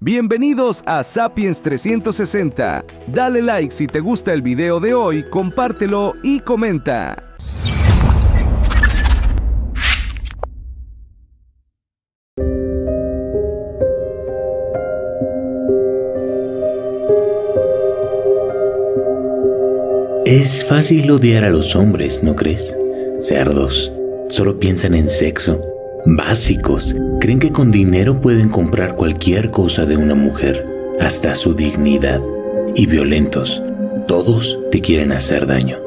Bienvenidos a Sapiens 360. Dale like si te gusta el video de hoy, compártelo y comenta. Es fácil odiar a los hombres, ¿no crees? Cerdos. Solo piensan en sexo. Básicos. Creen que con dinero pueden comprar cualquier cosa de una mujer, hasta su dignidad. Y violentos. Todos te quieren hacer daño.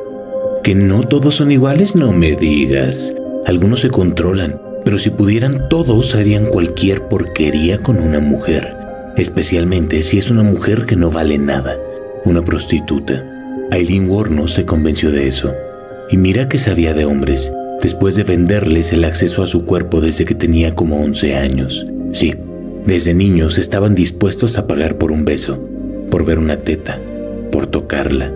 ¿Que no todos son iguales? No me digas. Algunos se controlan, pero si pudieran todos harían cualquier porquería con una mujer. Especialmente si es una mujer que no vale nada. Una prostituta. Aileen Wuornos se convenció de eso. Y mira que sabía de hombres, después de venderles el acceso a su cuerpo desde que tenía como 11 años. Sí, desde niños estaban dispuestos a pagar por un beso, por ver una teta, por tocarla.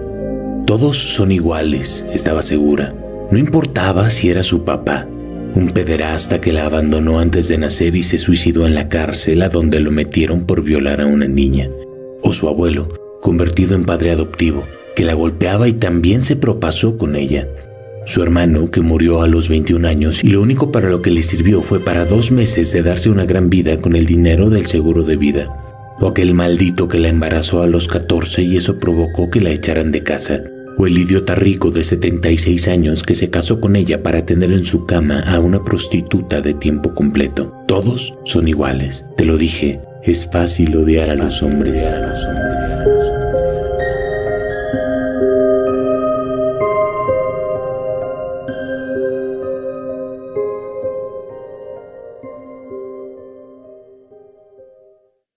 Todos son iguales, estaba segura. No importaba si era su papá, un pederasta que la abandonó antes de nacer y se suicidó en la cárcel a donde lo metieron por violar a una niña, o su abuelo, convertido en padre adoptivo, que la golpeaba y también se propasó con ella. Su hermano, que murió a los 21 años y lo único para lo que le sirvió fue para 2 meses de darse una gran vida con el dinero del seguro de vida. O aquel maldito que la embarazó a los 14 y eso provocó que la echaran de casa. O el idiota rico de 76 años que se casó con ella para tener en su cama a una prostituta de tiempo completo. Todos son iguales. Te lo dije, es fácil odiar a los hombres.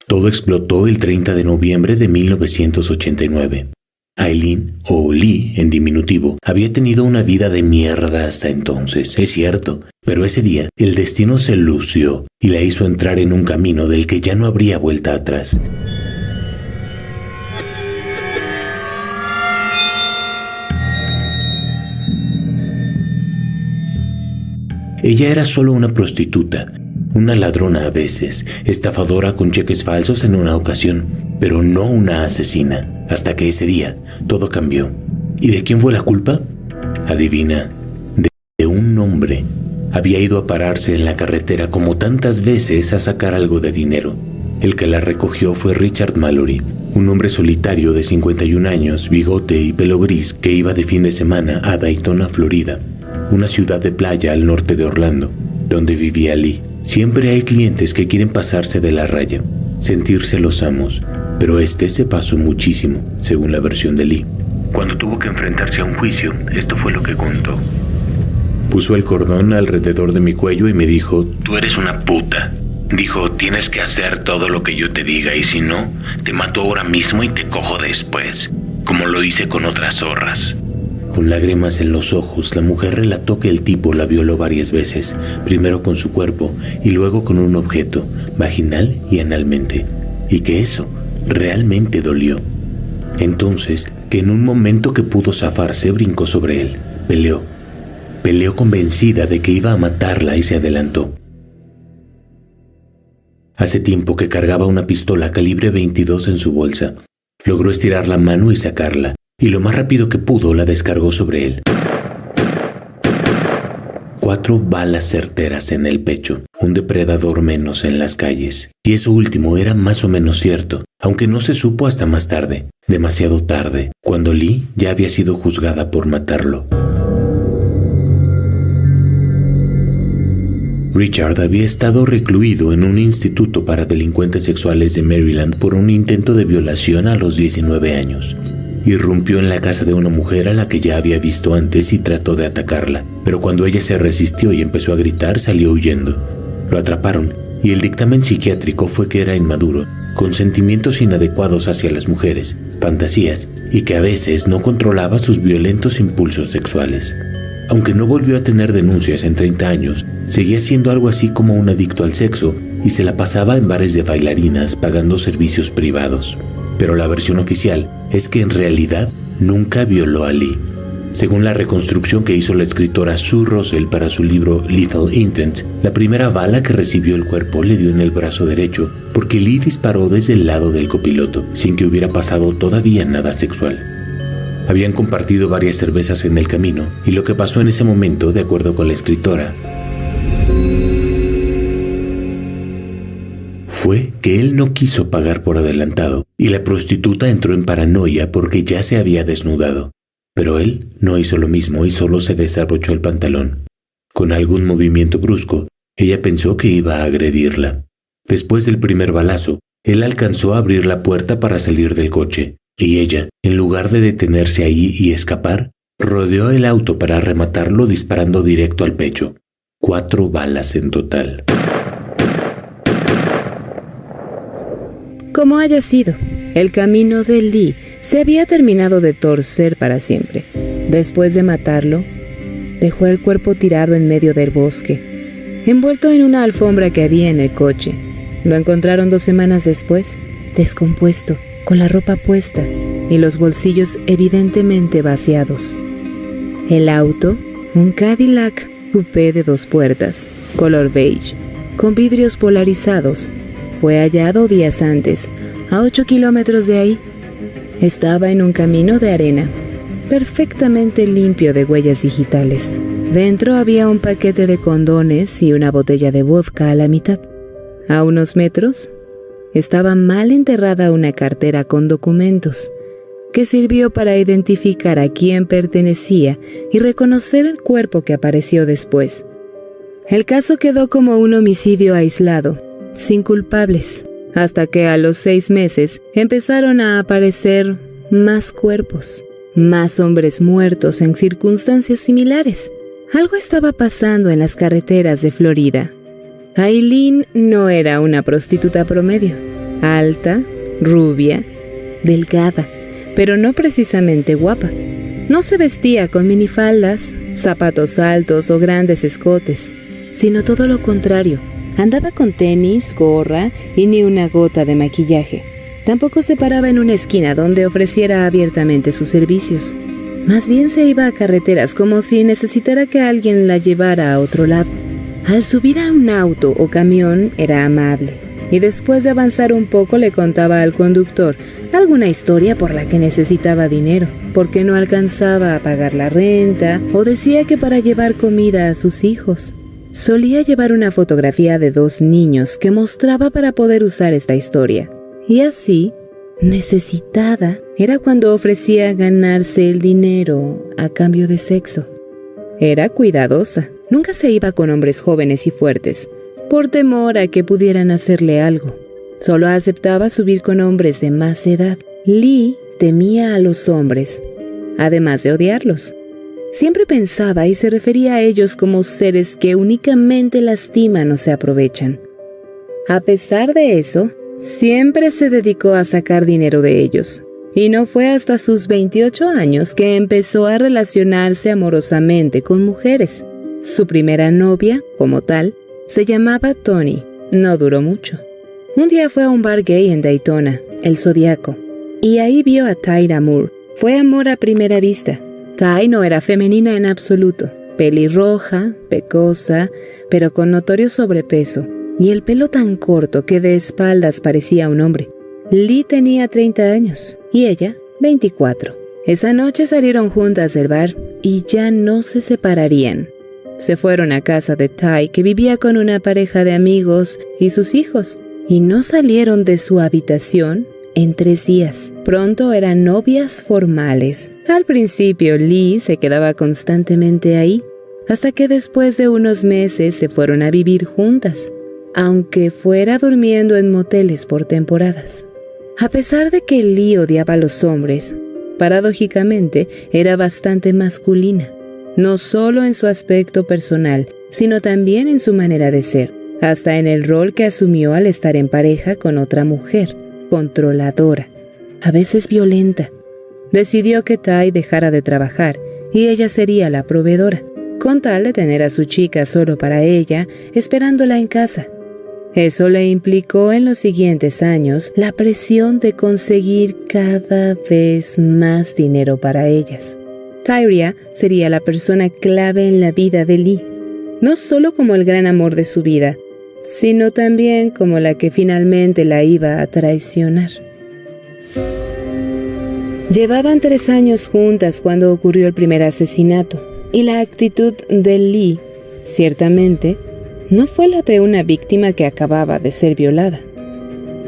Todo explotó el 30 de noviembre de 1989. Aileen, o Lee en diminutivo, había tenido una vida de mierda hasta entonces, es cierto, pero ese día el destino se lució y la hizo entrar en un camino del que ya no habría vuelta atrás. Ella era solo una prostituta, una ladrona a veces, estafadora con cheques falsos en una ocasión, pero no una asesina, hasta que ese día todo cambió. ¿Y de quién fue la culpa? Adivina, de un hombre. Había ido a pararse en la carretera como tantas veces a sacar algo de dinero. El que la recogió fue Richard Mallory, un hombre solitario de 51 años, bigote y pelo gris que iba de fin de semana a Daytona, Florida, una ciudad de playa al norte de Orlando, donde vivía Lee. Siempre hay clientes que quieren pasarse de la raya, sentirse los amos, pero este se pasó muchísimo, según la versión de Lee. Cuando tuvo que enfrentarse a un juicio, esto fue lo que contó. Puso el cordón alrededor de mi cuello y me dijo: «Tú eres una puta». Dijo: «Tienes que hacer todo lo que yo te diga y si no, te mato ahora mismo y te cojo después, como lo hice con otras zorras». Con lágrimas en los ojos, la mujer relató que el tipo la violó varias veces, primero con su cuerpo y luego con un objeto, vaginal y analmente, y que eso realmente dolió. Entonces, que en un momento que pudo zafarse, brincó sobre él, peleó convencida de que iba a matarla y se adelantó. Hace tiempo que cargaba una pistola calibre 22 en su bolsa. Logró estirar la mano y sacarla, y lo más rápido que pudo la descargó sobre él. 4 balas certeras en el pecho, un depredador menos en las calles. Y eso último era más o menos cierto, aunque no se supo hasta más tarde, demasiado tarde, cuando Lee ya había sido juzgada por matarlo. Richard había estado recluido en un instituto para delincuentes sexuales de Maryland por un intento de violación a los 19 años. Irrumpió en la casa de una mujer a la que ya había visto antes y trató de atacarla, pero cuando ella se resistió y empezó a gritar, salió huyendo. Lo atraparon y el dictamen psiquiátrico fue que era inmaduro, con sentimientos inadecuados hacia las mujeres, fantasías y que a veces no controlaba sus violentos impulsos sexuales. Aunque no volvió a tener denuncias en 30 años, seguía siendo algo así como un adicto al sexo y se la pasaba en bares de bailarinas pagando servicios privados. Pero la versión oficial es que en realidad nunca violó a Lee. Según la reconstrucción que hizo la escritora Sue Russell para su libro Lethal Intent, la primera bala que recibió el cuerpo le dio en el brazo derecho porque Lee disparó desde el lado del copiloto, sin que hubiera pasado todavía nada sexual. Habían compartido varias cervezas en el camino, y lo que pasó en ese momento, de acuerdo con la escritora, fue que él no quiso pagar por adelantado, y la prostituta entró en paranoia porque ya se había desnudado. Pero él no hizo lo mismo y solo se desabrochó el pantalón. Con algún movimiento brusco, ella pensó que iba a agredirla. Después del primer balazo, él alcanzó a abrir la puerta para salir del coche, y ella, en lugar de detenerse ahí y escapar, rodeó el auto para rematarlo disparando directo al pecho. 4 balas en total. Como haya sido, el camino de Lee se había terminado de torcer para siempre. Después de matarlo, dejó el cuerpo tirado en medio del bosque, envuelto en una alfombra que había en el coche. Lo encontraron 2 semanas después, descompuesto, con la ropa puesta y los bolsillos evidentemente vaciados. El auto, un Cadillac coupé de 2 puertas, color beige, con vidrios polarizados, fue hallado días antes, a 8 kilómetros de ahí. Estaba en un camino de arena, perfectamente limpio de huellas digitales. Dentro había un paquete de condones y una botella de vodka a la mitad. A unos metros, estaba mal enterrada una cartera con documentos, que sirvió para identificar a quién pertenecía y reconocer el cuerpo que apareció después. El caso quedó como un homicidio aislado, sin culpables, hasta que a los 6 meses empezaron a aparecer más cuerpos, más hombres muertos en circunstancias similares. Algo estaba pasando en las carreteras de Florida. Aileen no era una prostituta promedio, alta, rubia, delgada, pero no precisamente guapa. No se vestía con minifaldas, zapatos altos o grandes escotes, sino todo lo contrario. Andaba con tenis, gorra y ni una gota de maquillaje. Tampoco se paraba en una esquina donde ofreciera abiertamente sus servicios. Más bien se iba a carreteras como si necesitara que alguien la llevara a otro lado. Al subir a un auto o camión era amable, y después de avanzar un poco le contaba al conductor alguna historia por la que necesitaba dinero, porque no alcanzaba a pagar la renta, o decía que para llevar comida a sus hijos. Solía llevar una fotografía de 2 niños que mostraba para poder usar esta historia. Y así, necesitada, era cuando ofrecía ganarse el dinero a cambio de sexo. Era cuidadosa. Nunca se iba con hombres jóvenes y fuertes, por temor a que pudieran hacerle algo. Solo aceptaba subir con hombres de más edad. Lee temía a los hombres, además de odiarlos. Siempre pensaba y se refería a ellos como seres que únicamente lastiman o se aprovechan. A pesar de eso, siempre se dedicó a sacar dinero de ellos. Y no fue hasta sus 28 años que empezó a relacionarse amorosamente con mujeres. Su primera novia, como tal, se llamaba Tony. No duró mucho. Un día fue a un bar gay en Daytona, el Zodiaco, y ahí vio a Tyra Moore. Fue amor a primera vista. Ty no era femenina en absoluto, pelirroja, pecosa, pero con notorio sobrepeso, y el pelo tan corto que de espaldas parecía un hombre. Lee tenía 30 años, y ella 24. Esa noche salieron juntas del bar, y ya no se separarían. Se fueron a casa de Ty, que vivía con una pareja de amigos y sus hijos, y no salieron de su habitación en 3 días. Pronto eran novias formales. Al principio, Lee se quedaba constantemente ahí, hasta que después de unos meses se fueron a vivir juntas, aunque fuera durmiendo en moteles por temporadas. A pesar de que Lee odiaba a los hombres, paradójicamente era bastante masculina, no solo en su aspecto personal, sino también en su manera de ser, hasta en el rol que asumió al estar en pareja con otra mujer, controladora, a veces violenta. Decidió que Ty dejara de trabajar y ella sería la proveedora, con tal de tener a su chica solo para ella, esperándola en casa. Eso le implicó en los siguientes años la presión de conseguir cada vez más dinero para ellas. Tyria sería la persona clave en la vida de Lee, no solo como el gran amor de su vida, sino también como la que finalmente la iba a traicionar. Llevaban 3 años juntas cuando ocurrió el primer asesinato, y la actitud de Lee, ciertamente, no fue la de una víctima que acababa de ser violada.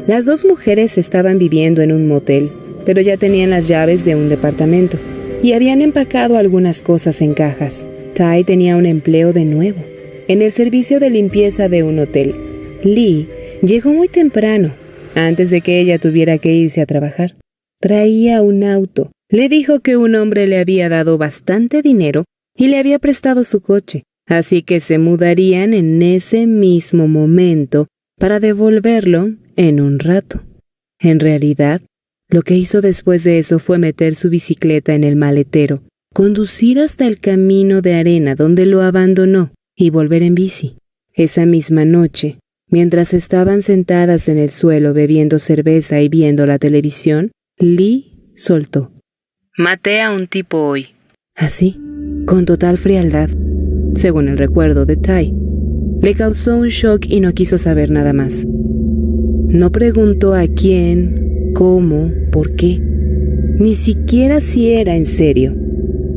Las 2 mujeres estaban viviendo en un motel, pero ya tenían las llaves de un departamento y habían empacado algunas cosas en cajas. Ty tenía un empleo de nuevo, en el servicio de limpieza de un hotel. Lee llegó muy temprano, antes de que ella tuviera que irse a trabajar. Traía un auto. Le dijo que un hombre le había dado bastante dinero y le había prestado su coche, así que se mudarían en ese mismo momento para devolverlo en un rato. En realidad, lo que hizo después de eso fue meter su bicicleta en el maletero, conducir hasta el camino de arena donde lo abandonó y volver en bici. Esa misma noche, mientras estaban sentadas en el suelo bebiendo cerveza y viendo la televisión, Lee soltó: «Maté a un tipo hoy». Así, con total frialdad, según el recuerdo de Ty. Le causó un shock y no quiso saber nada más. No preguntó a quién, cómo, por qué, ni siquiera si era en serio.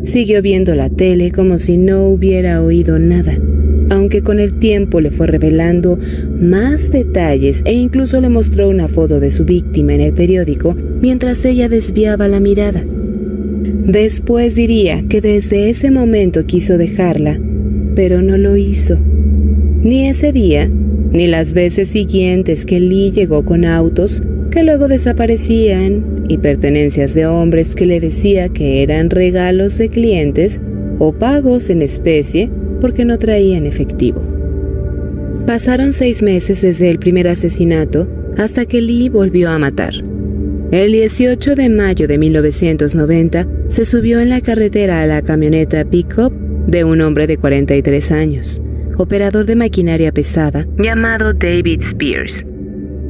Siguió viendo la tele como si no hubiera oído nada, aunque con el tiempo le fue revelando más detalles e incluso le mostró una foto de su víctima en el periódico mientras ella desviaba la mirada. Después diría que desde ese momento quiso dejarla, pero no lo hizo. Ni ese día, ni las veces siguientes que Lee llegó con autos que luego desaparecían y pertenencias de hombres que le decía que eran regalos de clientes o pagos en especie porque no traían efectivo. Pasaron 6 meses desde el primer asesinato hasta que Lee volvió a matar. El 18 de mayo de 1990 se subió en la carretera a la camioneta pick-up de un hombre de 43 años, operador de maquinaria pesada, llamado David Spears.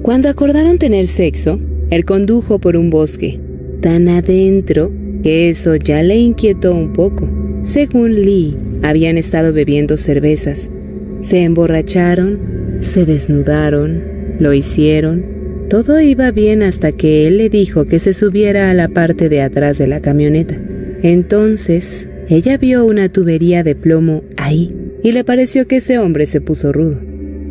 Cuando acordaron tener sexo, él condujo por un bosque, tan adentro que eso ya le inquietó un poco. Según Lee, habían estado bebiendo cervezas. Se emborracharon, se desnudaron, lo hicieron. Todo iba bien hasta que él le dijo que se subiera a la parte de atrás de la camioneta. Entonces, ella vio una tubería de plomo ahí y le pareció que ese hombre se puso rudo.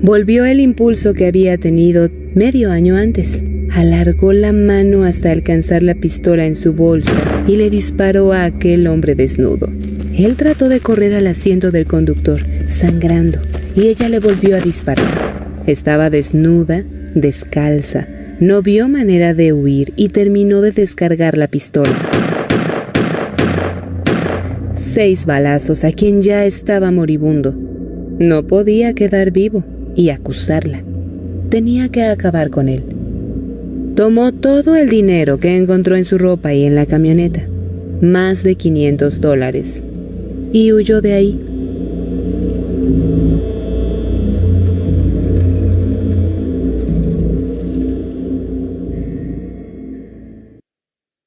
Volvió el impulso que había tenido medio año antes. Alargó la mano hasta alcanzar la pistola en su bolsa y le disparó a aquel hombre desnudo. Él trató de correr al asiento del conductor, sangrando, y ella le volvió a disparar. Estaba desnuda, descalza, no vio manera de huir y terminó de descargar la pistola. 6 balazos a quien ya estaba moribundo. No podía quedar vivo y acusarla. Tenía que acabar con él. Tomó todo el dinero que encontró en su ropa y en la camioneta, más de $500, y huyó de ahí.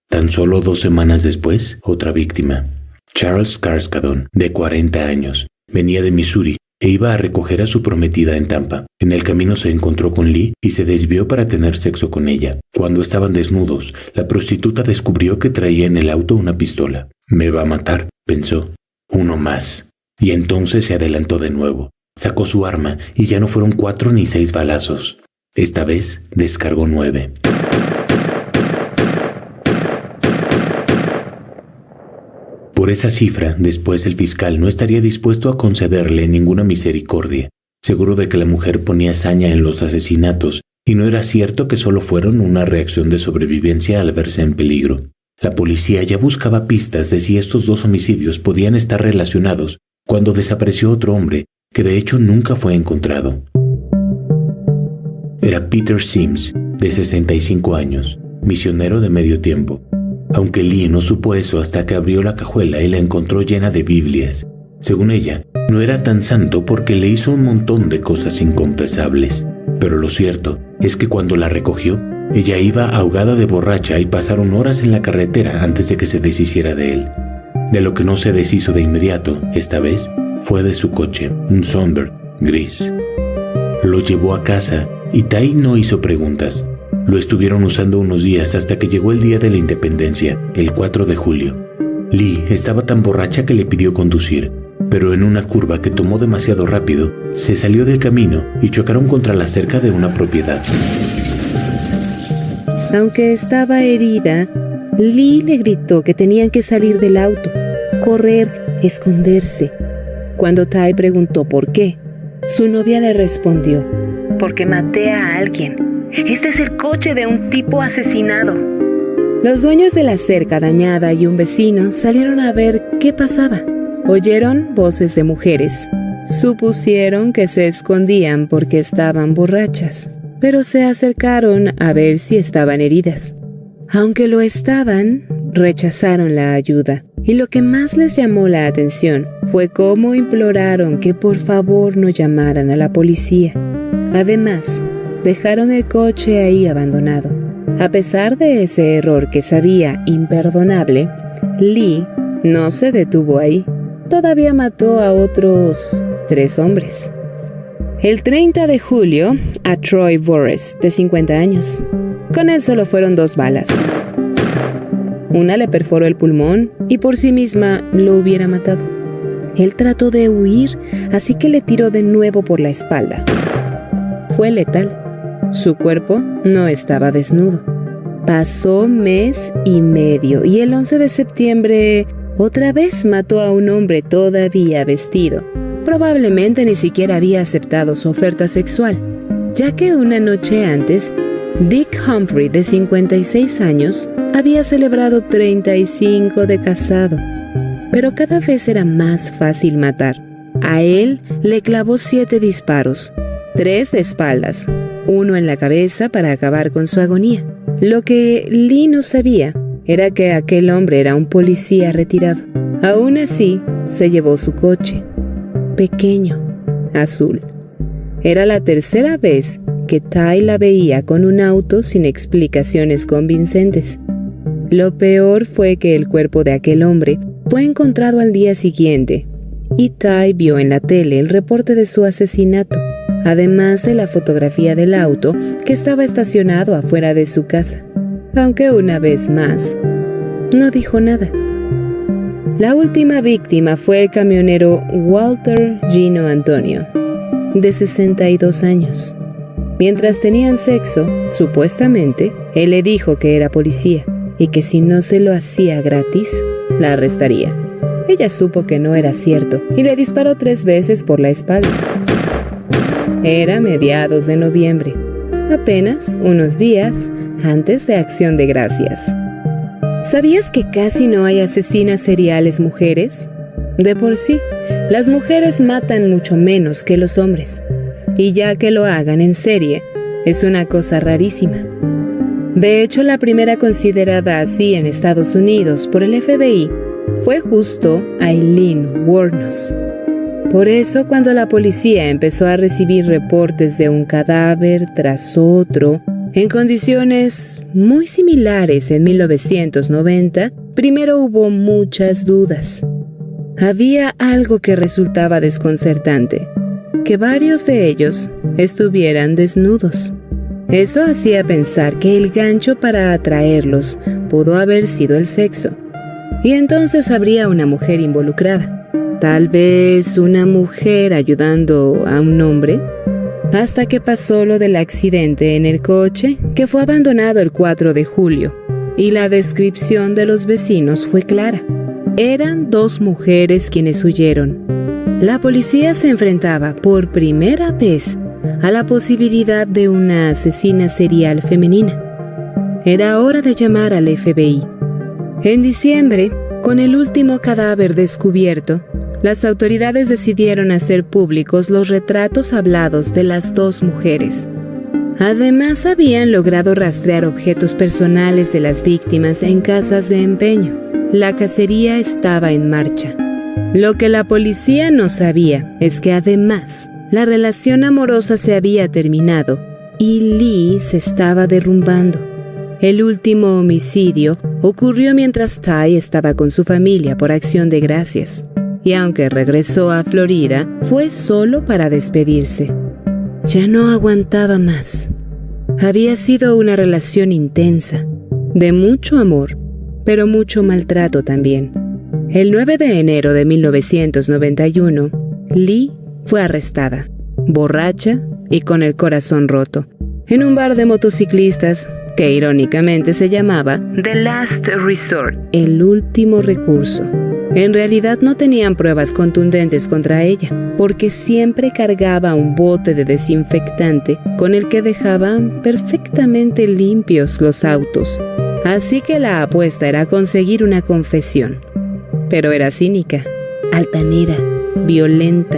Tan solo 2 semanas después, otra víctima. Charles Carskadon, de 40 años, venía de Missouri e iba a recoger a su prometida en Tampa. En el camino se encontró con Lee y se desvió para tener sexo con ella. Cuando estaban desnudos, la prostituta descubrió que traía en el auto una pistola. «Me va a matar», pensó. «Uno más». Y entonces se adelantó de nuevo. Sacó su arma y ya no fueron 4 ni 6 balazos. Esta vez descargó 9. Por esa cifra, después el fiscal no estaría dispuesto a concederle ninguna misericordia, seguro de que la mujer ponía saña en los asesinatos y no era cierto que solo fueron una reacción de sobrevivencia al verse en peligro. La policía ya buscaba pistas de si estos 2 homicidios podían estar relacionados cuando desapareció otro hombre que de hecho nunca fue encontrado. Era Peter Sims, de 65 años, misionero de medio tiempo. Aunque Lee no supo eso hasta que abrió la cajuela y la encontró llena de Biblias. Según ella, no era tan santo porque le hizo un montón de cosas inconfesables. Pero lo cierto es que cuando la recogió, ella iba ahogada de borracha y pasaron horas en la carretera antes de que se deshiciera de él. De lo que no se deshizo de inmediato, esta vez, fue de su coche, un Sunbird gris. Lo llevó a casa y Tai no hizo preguntas. Lo estuvieron usando unos días hasta que llegó el día de la independencia, el 4 de julio. Lee estaba tan borracha que le pidió conducir, pero en una curva que tomó demasiado rápido, se salió del camino y chocaron contra la cerca de una propiedad. Aunque estaba herida, Lee le gritó que tenían que salir del auto, correr, esconderse. Cuando Tai preguntó por qué, su novia le respondió: «Porque maté a alguien. Este es el coche de un tipo asesinado». Los dueños de la cerca dañada y un vecino salieron a ver qué pasaba. Oyeron voces de mujeres. Supusieron que se escondían porque estaban borrachas, pero se acercaron a ver si estaban heridas. Aunque lo estaban, rechazaron la ayuda. Y lo que más les llamó la atención fue cómo imploraron que por favor no llamaran a la policía. Además, dejaron el coche ahí abandonado. A pesar de ese error que sabía imperdonable, Lee no se detuvo ahí. Todavía mató a otros 3 hombres. El 30 de julio, a Troy Burress, de 50 años. Con él solo fueron 2 balas. Una le perforó el pulmón y por sí misma lo hubiera matado. Él trató de huir, así que le tiró de nuevo por la espalda. Fue letal. Su cuerpo no estaba desnudo. Pasó mes y medio y el 11 de septiembre otra vez mató a un hombre todavía vestido. Probablemente ni siquiera había aceptado su oferta sexual, ya que una noche antes, Dick Humphrey, de 56 años, había celebrado 35 de casado. Pero cada vez era más fácil matar. A él le clavó 7 disparos, 3 de espaldas, 1 en la cabeza para acabar con su agonía. Lo que Lee no sabía era que aquel hombre era un policía retirado. Aún así, se llevó su coche, pequeño, azul. Era la tercera vez que Tai la veía con un auto sin explicaciones convincentes. Lo peor fue que el cuerpo de aquel hombre fue encontrado al día siguiente y Tai vio en la tele el reporte de su asesinato, además de la fotografía del auto que estaba estacionado afuera de su casa, aunque una vez más no dijo nada. La última víctima fue el camionero Walter Gino Antonio, de 62 años. Mientras tenían sexo, supuestamente, él le dijo que era policía y que si no se lo hacía gratis, la arrestaría. Ella supo que no era cierto y le disparó 3 veces por la espalda. Era mediados de noviembre, apenas unos días antes de Acción de Gracias. ¿Sabías que casi no hay asesinas seriales mujeres? De por sí, las mujeres matan mucho menos que los hombres. Y ya que lo hagan en serie, es una cosa rarísima. De hecho, la primera considerada así en Estados Unidos por el FBI fue justo Aileen Wuornos. Por eso, cuando la policía empezó a recibir reportes de un cadáver tras otro, en condiciones muy similares en 1990, primero hubo muchas dudas. Había algo que resultaba desconcertante, que varios de ellos estuvieran desnudos. Eso hacía pensar que el gancho para atraerlos pudo haber sido el sexo. Y entonces habría una mujer involucrada. Tal vez una mujer ayudando a un hombre. Hasta que pasó lo del accidente en el coche, que fue abandonado el 4 de julio. Y la descripción de los vecinos fue clara. Eran 2 mujeres quienes huyeron. La policía se enfrentaba por primera vez a la posibilidad de una asesina serial femenina. Era hora de llamar al FBI. En diciembre, con el último cadáver descubierto, las autoridades decidieron hacer públicos los retratos hablados de las 2 mujeres. Además, habían logrado rastrear objetos personales de las víctimas en casas de empeño. La cacería estaba en marcha. Lo que la policía no sabía es que además, la relación amorosa se había terminado y Lee se estaba derrumbando. El último homicidio ocurrió mientras Ty estaba con su familia por Acción de Gracias, y aunque regresó a Florida, fue solo para despedirse. Ya no aguantaba más. Había sido una relación intensa, de mucho amor, pero mucho maltrato también. El 9 de enero de 1991, Lee fue arrestada, borracha y con el corazón roto, en un bar de motociclistas que irónicamente se llamaba The Last Resort, el último recurso. En realidad no tenían pruebas contundentes contra ella, porque siempre cargaba un bote de desinfectante con el que dejaban perfectamente limpios los autos. Así que la apuesta era conseguir una confesión. Pero era cínica, altanera, violenta.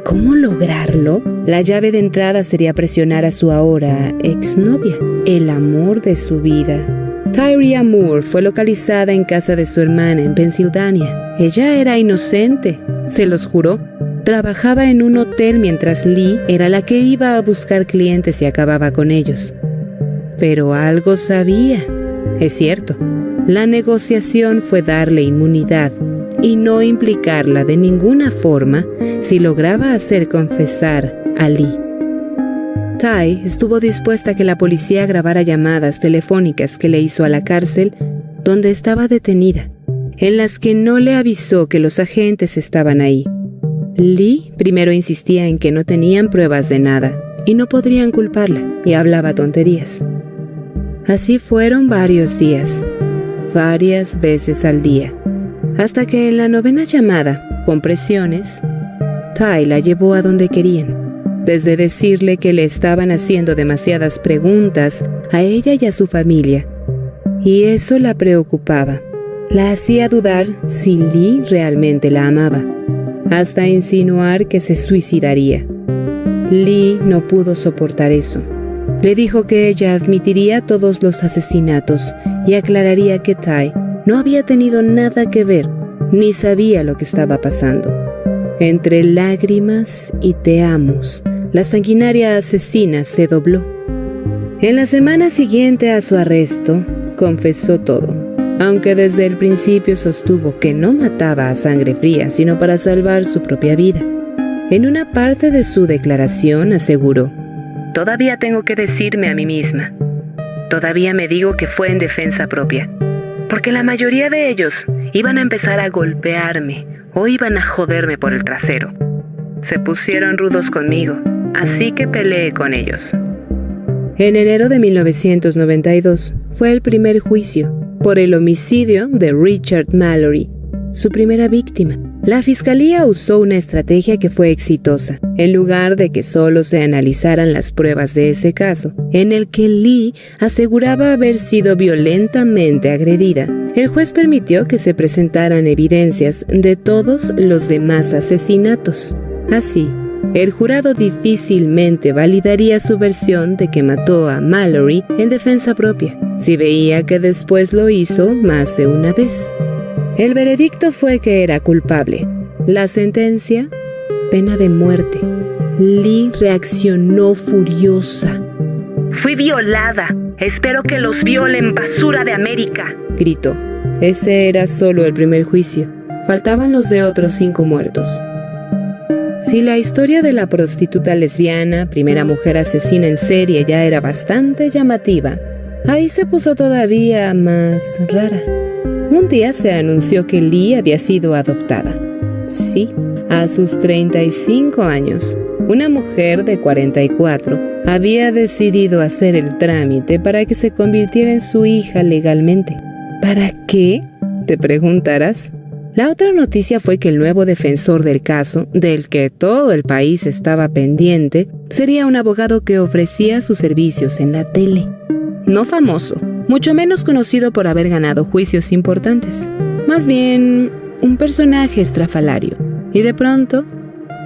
¿Cómo lograrlo? La llave de entrada sería presionar a su ahora exnovia, el amor de su vida. Tyria Moore fue localizada en casa de su hermana en Pensilvania. Ella era inocente, se los juró. Trabajaba en un hotel mientras Lee era la que iba a buscar clientes y acababa con ellos. Pero algo sabía. Es cierto, la negociación fue darle inmunidad y no implicarla de ninguna forma si lograba hacer confesar a Lee. Ty estuvo dispuesta a que la policía grabara llamadas telefónicas que le hizo a la cárcel donde estaba detenida, en las que no le avisó que los agentes estaban ahí. Lee primero insistía en que no tenían pruebas de nada y no podrían culparla, y hablaba tonterías. Así fueron varios días, varias veces al día, hasta que en la 9ª llamada, con presiones, Ty la llevó a donde querían. Desde decirle que le estaban haciendo demasiadas preguntas a ella y a su familia, y eso la preocupaba. La hacía dudar si Lee realmente la amaba, hasta insinuar que se suicidaría. Lee no pudo soportar eso. Le dijo que ella admitiría todos los asesinatos y aclararía que Ty no había tenido nada que ver, ni sabía lo que estaba pasando. Entre lágrimas y te amos, la sanguinaria asesina se dobló. En la semana siguiente a su arresto, confesó todo, aunque desde el principio sostuvo que no mataba a sangre fría, sino para salvar su propia vida. En una parte de su declaración aseguró: «Todavía tengo que decirme a mí misma. Todavía me digo que fue en defensa propia, porque la mayoría de ellos iban a empezar a golpearme o iban a joderme por el trasero. Se pusieron rudos conmigo, así que peleé con ellos». En enero de 1992 fue el primer juicio por el homicidio de Richard Mallory, su primera víctima. La fiscalía usó una estrategia que fue exitosa. En lugar de que solo se analizaran las pruebas de ese caso, en el que Lee aseguraba haber sido violentamente agredida, el juez permitió que se presentaran evidencias de todos los demás asesinatos. Así, el jurado difícilmente validaría su versión de que mató a Mallory en defensa propia, si veía que después lo hizo más de una vez. El veredicto fue que era culpable. La sentencia, pena de muerte. Lee reaccionó furiosa. «Fui violada. Espero que los violen, basura de América», gritó. Ese era solo el primer juicio. Faltaban los de otros 5 muertos. Si la historia de la prostituta lesbiana, primera mujer asesina en serie, ya era bastante llamativa, ahí se puso todavía más rara. Un día se anunció que Lee había sido adoptada. Sí, a sus 35 años, una mujer de 44 había decidido hacer el trámite para que se convirtiera en su hija legalmente. ¿Para qué?, te preguntarás. La otra noticia fue que el nuevo defensor del caso, del que todo el país estaba pendiente, sería un abogado que ofrecía sus servicios en la tele. No famoso, mucho menos conocido por haber ganado juicios importantes. Más bien, un personaje estrafalario. Y de pronto,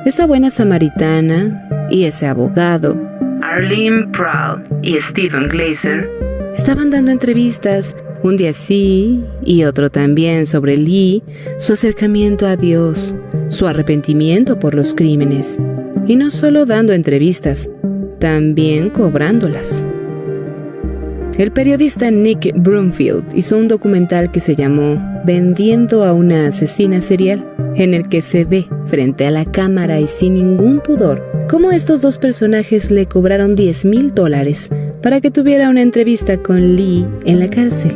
esa buena samaritana y ese abogado, Arlene Proud y Stephen Glazer, estaban dando entrevistas, un día sí y otro también, sobre Lee, su acercamiento a Dios, su arrepentimiento por los crímenes. Y no solo dando entrevistas, también cobrándolas. El periodista Nick Broomfield hizo un documental que se llamó Vendiendo a una asesina serial, en el que se ve frente a la cámara y sin ningún pudor cómo estos dos personajes le cobraron $10,000 para que tuviera una entrevista con Lee en la cárcel.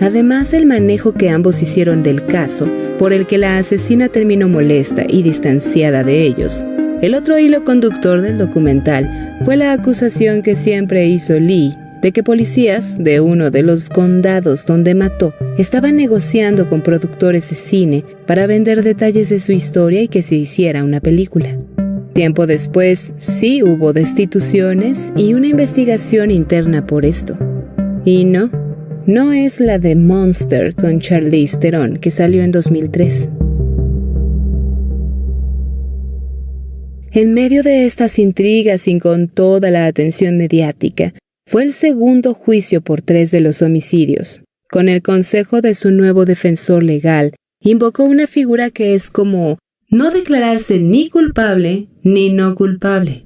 Además del manejo que ambos hicieron del caso, por el que la asesina terminó molesta y distanciada de ellos, el otro hilo conductor del documental fue la acusación que siempre hizo Lee de que policías de uno de los condados donde mató estaban negociando con productores de cine para vender detalles de su historia y que se hiciera una película. Tiempo después, sí hubo destituciones y una investigación interna por esto. Y no es la de Monster con Charlize Theron, que salió en 2003. En medio de estas intrigas y con toda la atención mediática, fue el segundo juicio por 3 de los homicidios. Con el consejo de su nuevo defensor legal, invocó una figura que es como no declararse ni culpable ni no culpable,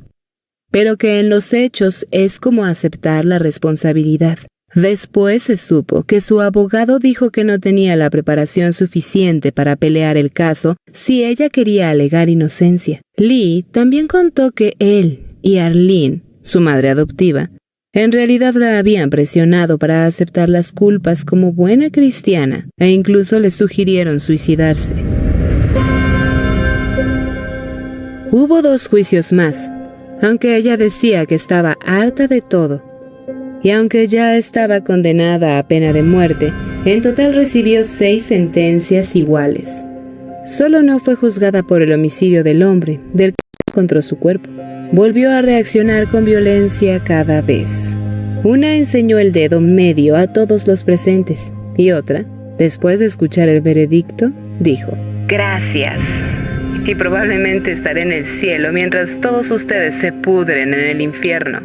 pero que en los hechos es como aceptar la responsabilidad. Después se supo que su abogado dijo que no tenía la preparación suficiente para pelear el caso si ella quería alegar inocencia. Lee también contó que él y Arlene, su madre adoptiva, en realidad la habían presionado para aceptar las culpas como buena cristiana e incluso le sugirieron suicidarse. Hubo 2 juicios más, aunque ella decía que estaba harta de todo. Y aunque ya estaba condenada a pena de muerte, en total recibió 6 sentencias iguales. Solo no fue juzgada por el homicidio del hombre, del que encontró su cuerpo. Volvió a reaccionar con violencia cada vez. Una enseñó el dedo medio a todos los presentes y otra, después de escuchar el veredicto, dijo: «Gracias. Y probablemente estaré en el cielo mientras todos ustedes se pudren en el infierno».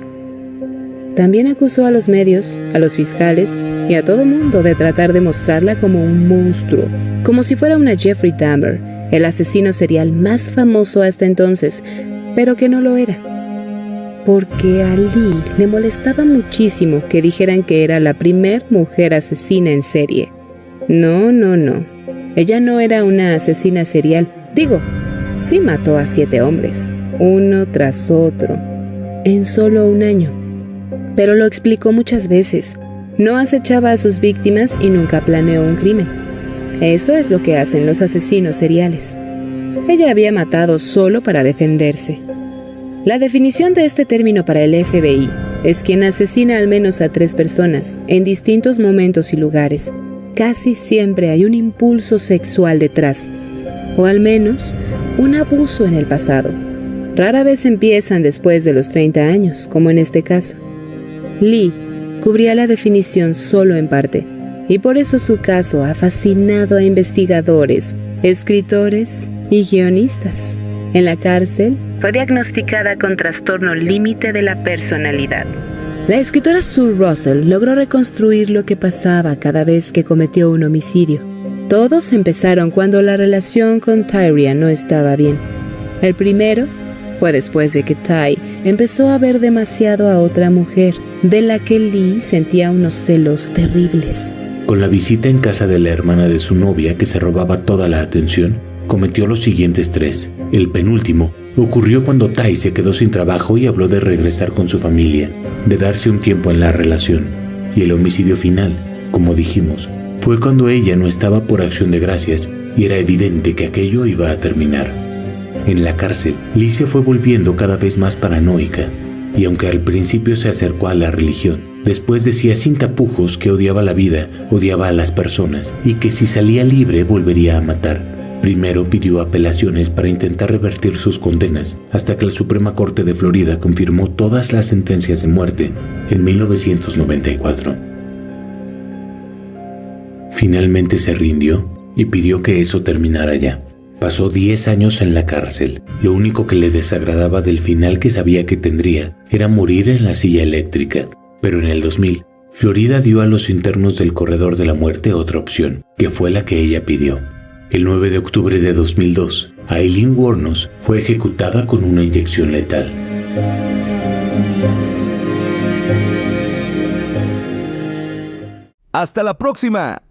También acusó a los medios, a los fiscales y a todo mundo de tratar de mostrarla como un monstruo, como si fuera una Jeffrey Dahmer, el asesino serial más famoso hasta entonces, pero que no lo era. Porque a Lee le molestaba muchísimo que dijeran que era la primer mujer asesina en serie. No. Ella no era una asesina serial. Digo, sí mató a 7 hombres, uno tras otro, en solo un año. Pero lo explicó muchas veces. No acechaba a sus víctimas y nunca planeó un crimen. Eso es lo que hacen los asesinos seriales. Ella había matado solo para defenderse. La definición de este término para el FBI es quien asesina al menos a 3 personas en distintos momentos y lugares. Casi siempre hay un impulso sexual detrás, o al menos un abuso en el pasado. Rara vez empiezan después de los 30 años, como en este caso. Lee cubría la definición solo en parte, y por eso su caso ha fascinado a investigadores, escritores y guionistas. En la cárcel, fue diagnosticada con trastorno límite de la personalidad. La escritora Sue Russell logró reconstruir lo que pasaba cada vez que cometió un homicidio. Todos empezaron cuando la relación con Tyria no estaba bien. El primero fue después de que Ty empezó a ver demasiado a otra mujer, de la que Lee sentía unos celos terribles. Con la visita en casa de la hermana de su novia, que se robaba toda la atención, cometió los siguientes 3. El penúltimo ocurrió cuando Ty se quedó sin trabajo y habló de regresar con su familia, de darse un tiempo en la relación. Y el homicidio final, como dijimos, fue cuando ella no estaba por acción de gracias y era evidente que aquello iba a terminar. En la cárcel, Lee se fue volviendo cada vez más paranoica, y aunque al principio se acercó a la religión, después decía sin tapujos que odiaba la vida, odiaba a las personas, y que si salía libre volvería a matar. Primero pidió apelaciones para intentar revertir sus condenas, hasta que la Suprema Corte de Florida confirmó todas las sentencias de muerte en 1994. Finalmente se rindió y pidió que eso terminara ya. Pasó 10 años en la cárcel. Lo único que le desagradaba del final que sabía que tendría era morir en la silla eléctrica. Pero en el 2000, Florida dio a los internos del corredor de la muerte otra opción, que fue la que ella pidió. El 9 de octubre de 2002, Aileen Wuornos fue ejecutada con una inyección letal. ¡Hasta la próxima!